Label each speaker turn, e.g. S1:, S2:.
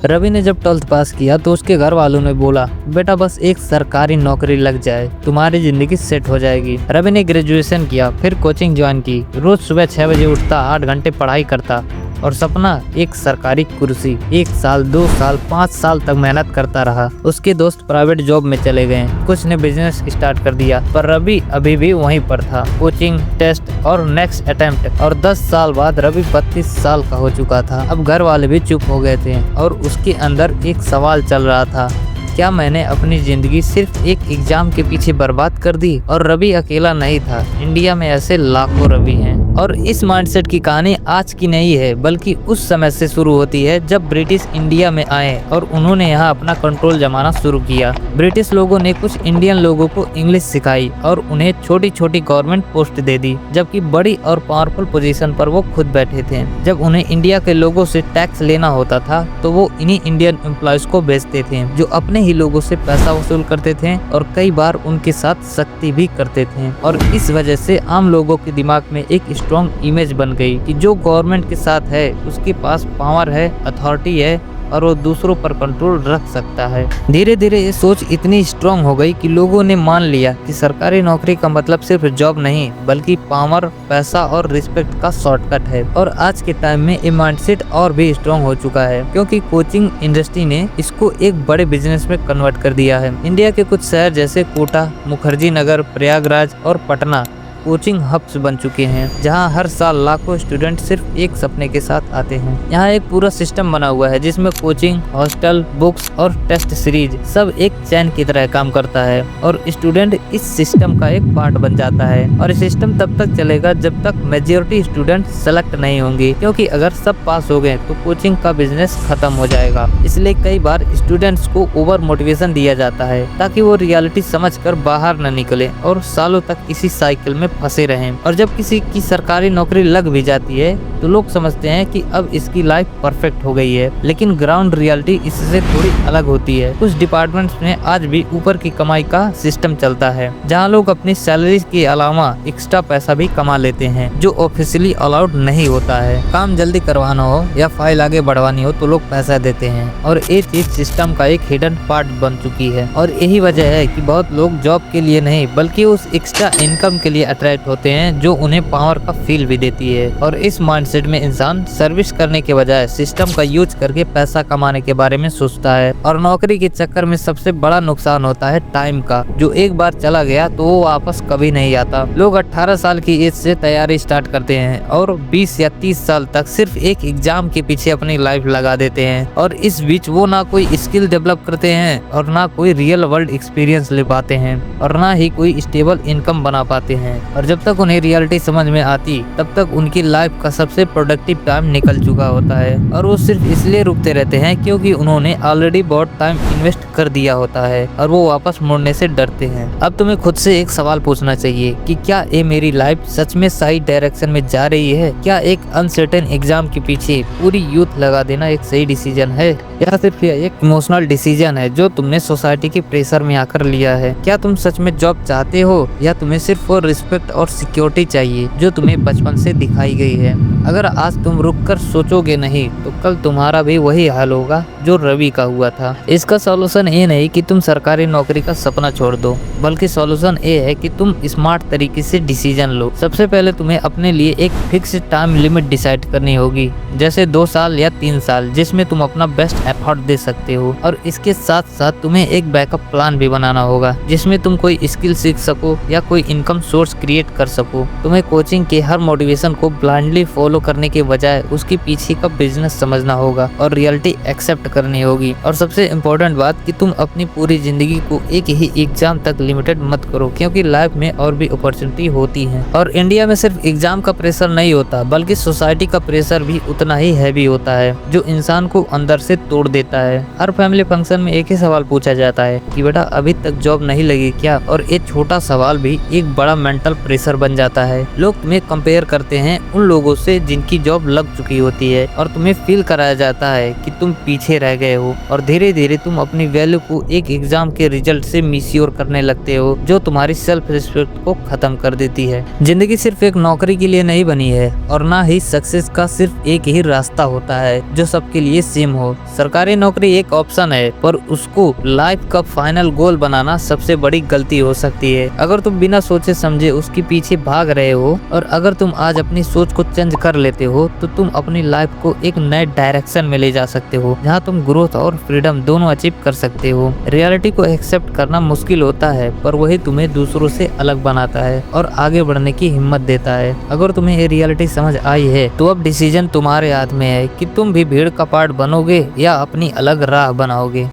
S1: रवि ने जब 12th पास किया तो उसके घर वालों ने बोला, बेटा बस एक सरकारी नौकरी लग जाए तुम्हारी जिंदगी सेट हो जाएगी। रवि ने ग्रेजुएशन किया, फिर कोचिंग ज्वाइन की। रोज सुबह 6 बजे उठता, 8 घंटे पढ़ाई करता और सपना एक सरकारी कुर्सी। 1 साल, 2 साल, 5 साल तक मेहनत करता रहा। उसके दोस्त प्राइवेट जॉब में चले गए, कुछ ने बिजनेस स्टार्ट कर दिया, पर रवि अभी भी वहीं पर था। कोचिंग, टेस्ट और नेक्स्ट अटेम्प्ट, और 10 साल बाद रवि 32 साल का हो चुका था। अब घर वाले भी चुप हो गए थे और उसके अंदर एक सवाल चल रहा था, क्या मैंने अपनी जिंदगी सिर्फ एक एग्जाम के पीछे बर्बाद कर दी? और रवि अकेला नहीं था, इंडिया में ऐसे लाखों रवि हैं। और इस माइंडसेट की कहानी आज की नहीं है, बल्कि उस समय से शुरू होती है जब ब्रिटिश इंडिया में आए और उन्होंने यहाँ अपना कंट्रोल जमाना शुरू किया। ब्रिटिश लोगों ने कुछ इंडियन लोगों को इंग्लिश सिखाई और उन्हें छोटी छोटी गवर्नमेंट पोस्ट दे दी, जबकि बड़ी और पावरफुल पोजीशन पर वो खुद बैठे थे। जब उन्हें इंडिया के लोगों से टैक्स लेना होता था तो वो इन्हीं इंडियन एम्प्लॉयज को बेचते थे, जो अपने ही लोगों से पैसा वसूल करते थे और कई बार उनके साथ सख्ती भी करते थे। और इस वजह से आम लोगों के दिमाग में एक स्ट्रॉन्ग इमेज बन गई कि जो गवर्नमेंट के साथ है उसके पास पावर है, अथॉरिटी है और वो दूसरों पर कंट्रोल रख सकता है। धीरे धीरे ये सोच इतनी स्ट्रॉन्ग हो गई कि लोगों ने मान लिया कि सरकारी नौकरी का मतलब सिर्फ जॉब नहीं, बल्कि पावर, पैसा और रिस्पेक्ट का शॉर्टकट है। और आज के टाइम में ये माइंडसेट और भी स्ट्रॉन्ग हो चुका है, क्योंकि कोचिंग इंडस्ट्री ने इसको एक बड़े बिजनेस में कन्वर्ट कर दिया है। इंडिया के कुछ शहर जैसे कोटा, मुखर्जी नगर, प्रयागराज और पटना कोचिंग हब्स बन चुके हैं, जहां हर साल लाखों स्टूडेंट सिर्फ एक सपने के साथ आते हैं। यहाँ एक पूरा सिस्टम बना हुआ है जिसमें कोचिंग, हॉस्टल, बुक्स और टेस्ट सीरीज सब एक चैन की तरह काम करता है और स्टूडेंट इस सिस्टम का एक पार्ट बन जाता है। और सिस्टम तब तक चलेगा जब तक मेजोरिटी स्टूडेंट सेलेक्ट नहीं होंगे, क्योंकि अगर सब पास हो गए तो कोचिंग का बिजनेस खत्म हो जाएगा। इसलिए कई बार स्टूडेंट्स को ओवर मोटिवेशन दिया जाता है ताकि वो रियलिटी समझकर बाहर न निकले और सालों तक इसी साइकिल में फंसे रहें। और जब किसी की सरकारी नौकरी लग भी जाती है तो लोग समझते हैं कि अब इसकी लाइफ परफेक्ट हो गई है, लेकिन ग्राउंड रियलिटी इससे थोड़ी अलग होती है। कुछ डिपार्टमेंट्स में आज भी ऊपर की कमाई का सिस्टम चलता है, जहां लोग अपनी सैलरी के अलावा एक्स्ट्रा पैसा भी कमा लेते हैं, जो ऑफिशियली अलाउड नहीं होता है। काम जल्दी करवाना हो या फाइल आगे बढ़वानी हो तो लोग पैसा देते हैं, और ये चीज सिस्टम का एक हिडन पार्ट बन चुकी है। और यही वजह है कि बहुत लोग जॉब के लिए नहीं, बल्कि उस एक्स्ट्रा इनकम के लिए अट्रैक्ट होते हैं, जो उन्हें पावर का फील भी देती है। और इस माइंडसेट में इंसान सर्विस करने के बजाय सिस्टम का यूज करके पैसा कमाने के बारे में सोचता है। और नौकरी के चक्कर में सबसे बड़ा नुकसान होता है टाइम का, जो एक बार चला गया तो वो वापस कभी नहीं आता। लोग 18 साल की एज से तैयारी स्टार्ट करते हैं और 20 या 30 साल तक सिर्फ एक एग्जाम के पीछे अपनी लाइफ लगा देते हैं, और इस बीच वो ना कोई स्किल डेवलप करते हैं और ना कोई रियल वर्ल्ड एक्सपीरियंस ले पाते हैं और ना ही कोई स्टेबल इनकम बना पाते हैं। और जब तक उन्हें रियलिटी समझ में आती तब तक उनकी लाइफ का सबसे प्रोडक्टिव टाइम निकल चुका होता है, और वो सिर्फ इसलिए रुकते रहते हैं क्योंकि उन्होंने ऑलरेडी बहुत टाइम इन्वेस्ट कर दिया होता है और वो वापस मुड़ने से डरते हैं। अब तुम्हें खुद से एक सवाल पूछना चाहिए कि क्या ये मेरी लाइफ सच में सही डायरेक्शन में जा रही है? क्या एक अनसर्टेन एग्जाम के पीछे पूरी यूथ लगा देना एक सही डिसीजन है, या सिर्फ एक इमोशनल डिसीजन है जो तुमने सोसाइटी के प्रेशर में आकर लिया है? क्या तुम सच में जॉब चाहते हो, या तुम्हें सिर्फ वो रिस्पेक्ट और सिक्योरिटी चाहिए जो तुम्हें बचपन से दिखाई गई है? अगर आज तुम रुककर सोचोगे नहीं तो कल तुम्हारा भी वही हाल होगा जो रवि का हुआ था। इसका सॉल्यूशन ये नहीं कि तुम सरकारी नौकरी का सपना छोड़ दो, बल्कि सॉल्यूशन ये है कि तुम स्मार्ट तरीके से डिसीजन लो। सबसे पहले तुम्हें अपने लिए एक फिक्स टाइम लिमिट डिसाइड करनी होगी, जैसे 2 साल या 3 साल, जिसमें तुम अपना बेस्ट एफर्ट दे सकते हो। और इसके साथ साथ तुम्हें एक बैकअप प्लान भी बनाना होगा, जिसमें तुम कोई स्किल सीख सको या कोई इनकम सोर्स क्रिएट कर सको। तुम्हें कोचिंग के हर मोटिवेशन को ब्लाइंडली फॉलो करने के बजाय उसके पीछे का बिजनेस समझना होगा और रियलिटी एक्सेप्ट करनी होगी। और सबसे इम्पोर्टेंट बात कि तुम अपनी पूरी जिंदगी को एक ही एग्जाम तक लिमिटेड मत करो, क्योंकि लाइफ में और भी अपॉर्चुनिटी होती है। और इंडिया में सिर्फ एग्जाम का प्रेशर नहीं होता, बल्कि सोसाइटी का प्रेशर भी उतना ही हैवी होता है, जो इंसान को अंदर से तोड़ देता है। हर फैमिली फंक्शन में एक ही सवाल पूछा जाता है कि बेटा अभी तक जॉब नहीं लगी क्या? और एक छोटा सवाल भी एक बड़ा मेंटल प्रेशर बन जाता है। लोग तुम्हें कंपेयर करते हैं उन लोगों से जिनकी जॉब लग चुकी होती है, और तुम्हें फील कराया जाता है कि तुम पीछे रह गए हो। और धीरे धीरे तुम अपनी वैल्यू को एक एग्जाम के रिजल्ट से मिसयूर करने लगते सकते हो जो तुम्हारी सेल्फ रिस्पेक्ट को खत्म कर देती है। जिंदगी सिर्फ एक नौकरी के लिए नहीं बनी है और ना ही सक्सेस का सिर्फ एक ही रास्ता होता है जो सबके लिए सेम हो। सरकारी नौकरी एक ऑप्शन है पर उसको लाइफ का फाइनल गोल बनाना सबसे बड़ी गलती हो सकती है। अगर तुम बिना सोचे समझे उसके पीछे भाग रहे हो और अगर तुम आज अपनी सोच को चेंज कर लेते हो तो तुम अपनी लाइफ को एक नए डायरेक्शन में ले जा सकते हो जहाँ तुम ग्रोथ और फ्रीडम दोनों अचीव कर सकते हो। रियलिटी को एक्सेप्ट करना मुश्किल होता है पर वही तुम्हें दूसरों से अलग बनाता है और आगे बढ़ने की हिम्मत देता है। अगर तुम्हें ये रियलिटी समझ आई है तो अब डिसीजन तुम्हारे हाथ में है कि तुम भी भीड़ का पार्ट बनोगे या अपनी अलग राह बनाओगे।